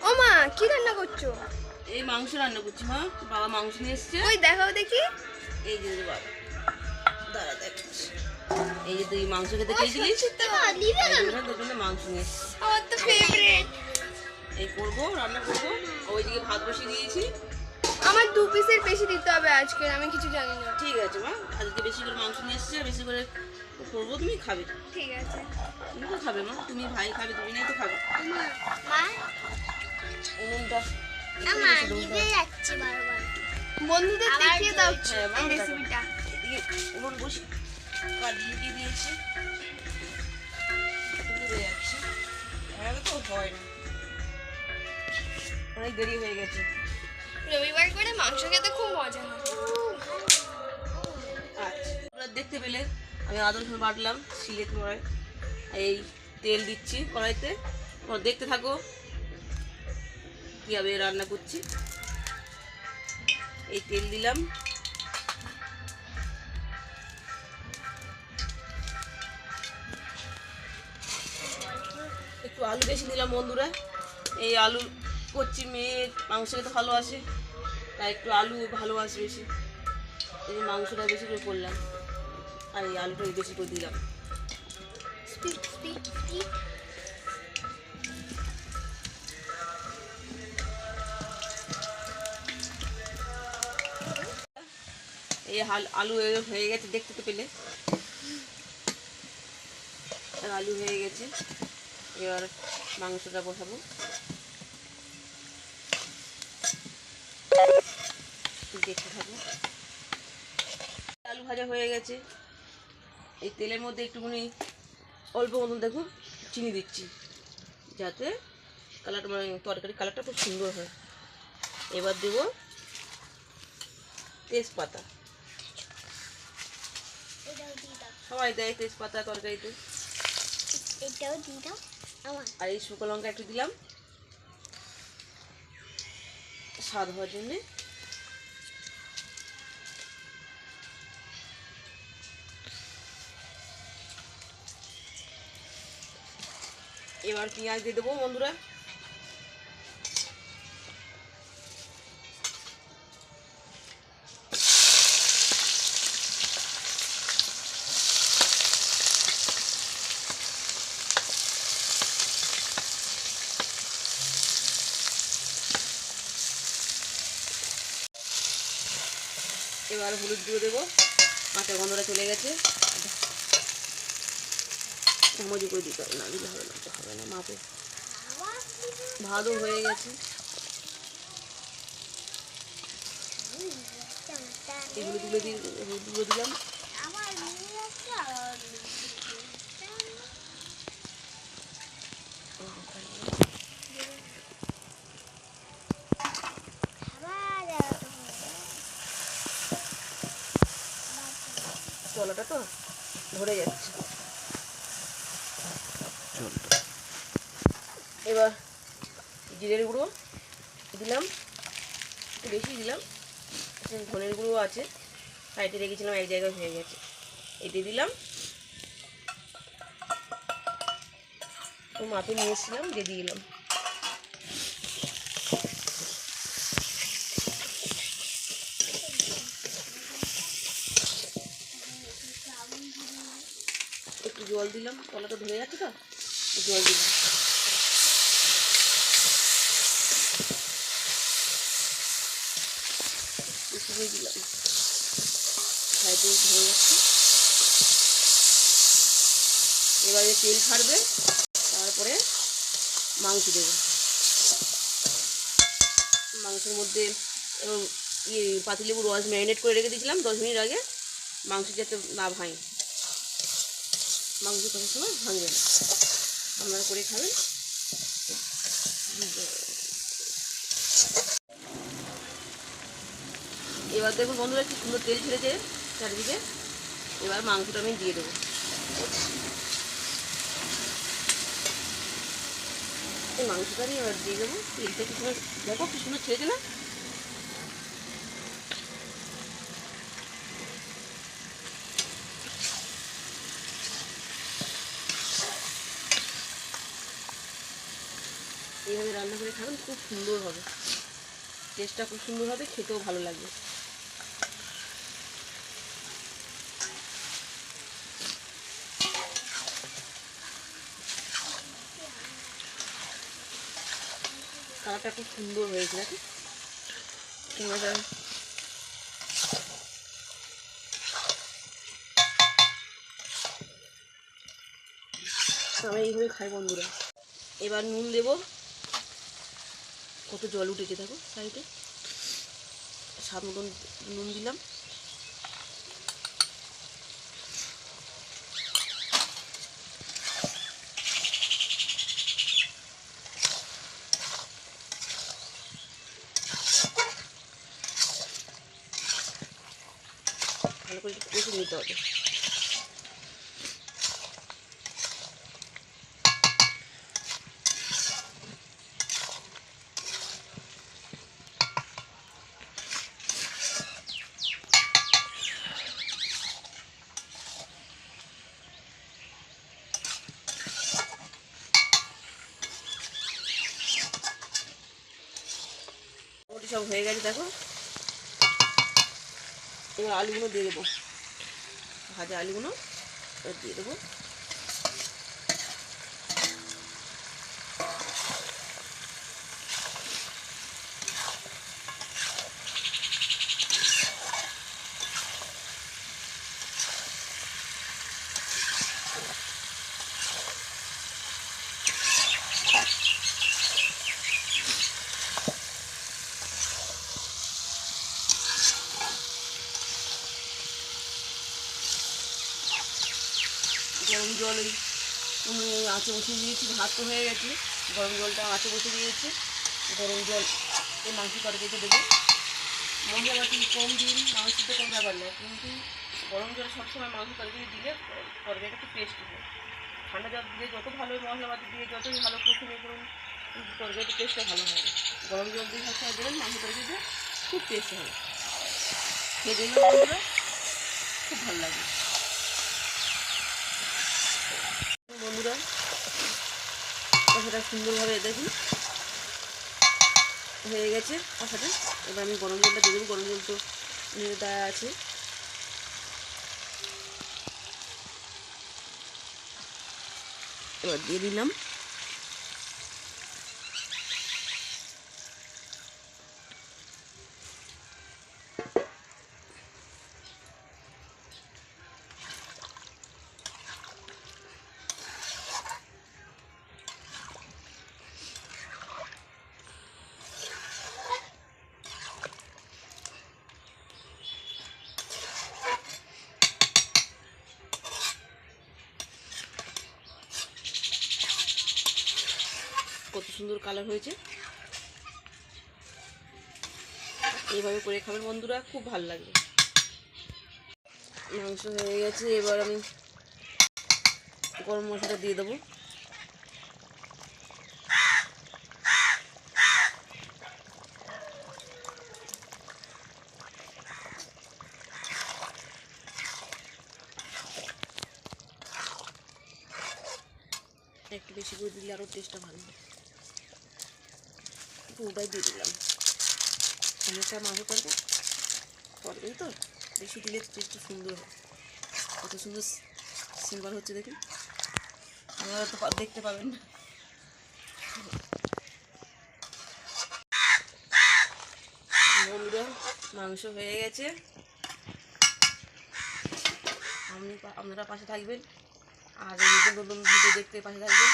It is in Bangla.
ও মা, কি রান্না করছো? এই মাংস রান্না করছি মা। বাবা মাংস নিয়ে এসছে। ওই দেখাও দেখি। এই যে বাবা, দাঁড়া দেখাচ্ছি। এই যে তুই মাংস খেতে চেয়েছিলিস, মাংস নিয়ে এসছি। আমার তো ফেভারিট। এই করবো, রান্না করবো। ওইদিকে ভাত বসিয়ে দিয়েছি। আমার 2 পিসের বেশি দিতে হবে আজকে, আমি কিছু জানি না। ঠিক আছে মা, আজকে বেশি করে মাংস নিয়ে এসছে, বেশি করে করবো, তুমি খাবে। ঠিক আছে। তুমি তো খাবে মা, তুমি ভাই খাবে, তুমি নাই তো খাবে। মা উনুনটা আমার নিভে যাচ্ছে বারবার। বন্ধুদের দেখিয়ে দাও হ্যাঁ, মা, এই রেসিপিটা। এদিকে উনুন বসি কাটিয়ে দিয়েছি। ডুবে যাচ্ছে, এভাবে তো হয় না, অনেক দেরি হয়ে গেছে। রবিবার করে মাংস খেতে খুব মজা হয়। আচ্ছা, তোমরা দেখতে পেলে আমি আদা রসুন বাটলাম শিলে কড়াই। এই তেল দিচ্ছি কড়াইতে, তোমরা দেখতে থাকো কীভাবে রান্না করছি। এই তেল দিলাম, একটু আলু বেশি দিলাম বন্ধুরা। এই আলু করছি, মেয়ের মাংস খেতে ভালোবাসে, তাই একটু আলু ভালোবাসে বেশি, এই মাংসটা বেশি করে করলাম, আর এই আলুটা বেশি করে দিলাম। Speed speed speed. এই আলু হয়ে গেছে, দেখতে তো পেলে আলু হয়ে গেছে। এবার মাংসটা বসাবো। দেখতে থাকবো। আলু ভাজা হয়ে গেছে, এই তেলের মধ্যে একটুখানি অল্প মতন দেখুন চিনি দিচ্ছি, যাতে কালারটা মানে তরকারি কালারটা খুব সুন্দর হয়। এবার দেবো তেজপাতা, এটাও দিয়ে দাও, সবাই দেয় তেজপাতা তরকারিতে। এটাও দিয়ে দাও আমার। আর এই শুকনো লঙ্কা একটু দিলাম স্বাদ হওয়ার জন্যে। এবার পেঁয়াজ দিয়ে দেবো বন্ধুরা। এবার হলুদ দিয়ে দেবো, কাঁচা গন্ধটা চলে গেছে। চামচি করে দিতে হবে, না দিলে হবে না, হবে না মাপে। ভালো হয়ে গেছে, এগুলো তুলে দিয়ে হলুদগুলো দিলাম। আমার নিয়ে যাচ্ছে আর তলাটা তো ধরে যাচ্ছে। এবার জিরের গুঁড়ো দিলাম, একটু বেশি দিলাম, ধনের গুঁড়ো আছে সাইডে রেখেছিলাম, এক জায়গায় হয়ে গেছে, এটি দিলাম। তো মাপে নিয়ে এসেছিলাম, দিয়ে দিলাম। একটু জল দিলাম, তলাটা ধরে যাচ্ছে তো, জল দিলাম। দিয়ে দিলাম, সাইডে ধরে যাচ্ছে। এবারে তেল ছাড়বে, তারপরে মাংস দেবো। মাংসের মধ্যে পাতিলেবু রস ম্যারিনেট করে রেখে দিয়েছিলাম 10 মিনিট আগে, মাংস যাতে না ভাঙে, মাংস করার সময় ভাঙবে না, আপনারা করে খাবেন। এবার দেখুন বন্ধুরা কি সুন্দর তেল ছেড়েছে চারিদিকে। এবার মাংসটা আমি দিয়ে দেবো। এই মাংসটা আমি এবার দিয়ে দেবো, তেলটা কি সুন্দর, দেখো কি সুন্দর ছেড়েছে না। এইভাবে রান্না রান্না করে খাবেন, খুব সুন্দর হবে, টেস্টটা খুব সুন্দর হবে, খেতেও ভালো লাগবে। কালারটা খুব সুন্দর হয়েছে দেখো। আমি এইভাবে খাই বন্ধুরা। এবার নুন দেবো, কত জল উঠেছে দেখো সাইডে, স্বাদ মতন নুন দিলাম। ভালো করে কষে নিতে হবে। মোটামুটি সব হয়ে গেছে দেখো। এবার আলুগুলো দিয়ে দেবো, ভাজা আলুগুলো এবার দিয়ে দেবো। গরম জল ওই আঁচে বসিয়ে দিয়েছি, ভাত তো হয়ে গেছে, গরম জলটা আঁচে বসিয়ে দিয়েছি। গরম জল এই মাংস তরকারিতে দেবো। মশলা বাটি কম দিন, মাংসতে কোনো ব্যাপার না, কিন্তু গরম জল সবসময় মাংস তরকারি দিলে তরকারিটা একটু টেস্টি হয়। ঠান্ডা জল দিয়ে যত ভালো মশলা বাটি দিয়ে যতই ভালো কষিয়ে করুন, কিন্তু তরকারিটা টেস্টটা ভালো হয়। গরম জল দিয়ে সবসময় দেবেন মাংস তরকারিতে, খুব টেস্ট হবে। খেয়ে দেখবেন বন্ধুরা, খুব ভালো লাগে। বন্ধুরা কষাটা সুন্দরভাবে দেখুন হয়ে গেছে কষাটা। এবার আমি গরম জলটা দিয়ে দেবো, গরম জল তো নিয়ে দেওয়া আছে। এবার দিয়ে দিলাম। কত সুন্দর কালার হয়েছে। এইভাবে করে খাবেন বন্ধুরা, খুব ভালো লাগবে। মাংস হয়ে গেছে, এবার আমি গরম মশলাটা দিয়ে দেবো। একটু বেশি করে দিলে আরও টেস্টটা ভালো হয়। পুরোটাই দিয়ে দিলাম। অনেকটা মাংস তরকারি তো বেশি দিলে টেস্টটা সুন্দর হয়। কত সুন্দর সিম্পল হচ্ছে দেখুন, আপনারা তো দেখতে পাবেন না। বন্ধুরা মাংস হয়ে গেছে, আপনারা পাশে থাকবেন আর নতুন নতুন ভিডিও দেখতে পাশে থাকবেন।